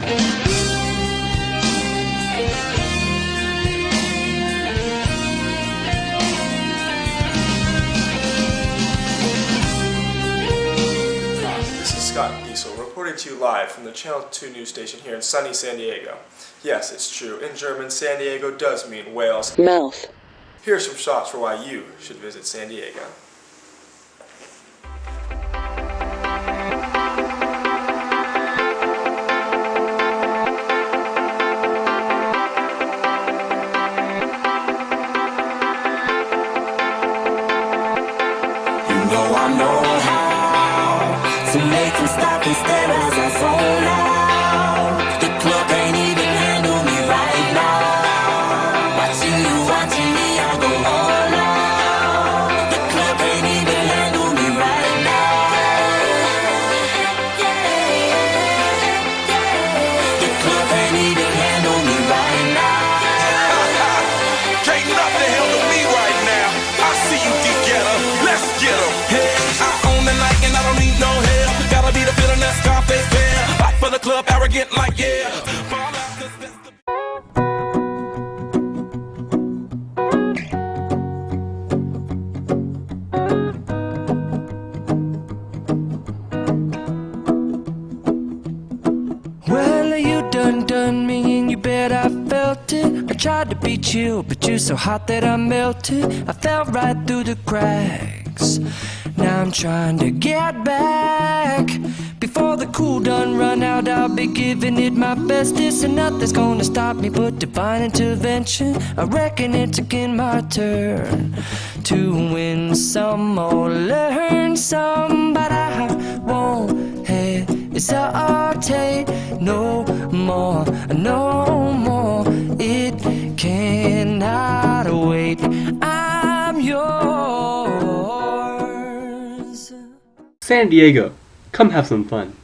This is Scott Diesel reporting to you live from the Channel 2 news station here in sunny San Diego. Yes, it's true. In German, San Diego does mean Wales. Mouth. Here are some shots for why you should visit San Diego. I know how to make them stop and stare as I zone out. The club ain't even handle me right now. Watching me, I go all out. The club ain't even handle me right now. The club ain't even handle me right now. Can't nothing handle me right now. I see you, D-Getter. Let's get 'em. And I don't need no help. Gotta be the bitterness, Scarface bear. Back for the club, arrogant like yeah. Well, you done me and you bet I felt it. I tried to be chill, but you're so hot that I melted. I fell right through the cracks. Now I'm trying to get back. Before the cool done run out, I'll be giving it my bestest, and nothing's gonna stop me but divine intervention. I reckon it's again my turn to win some or learn some, but I won't hesitate no more, no more. It cannot wait. I'm yours. San Diego, come have some fun.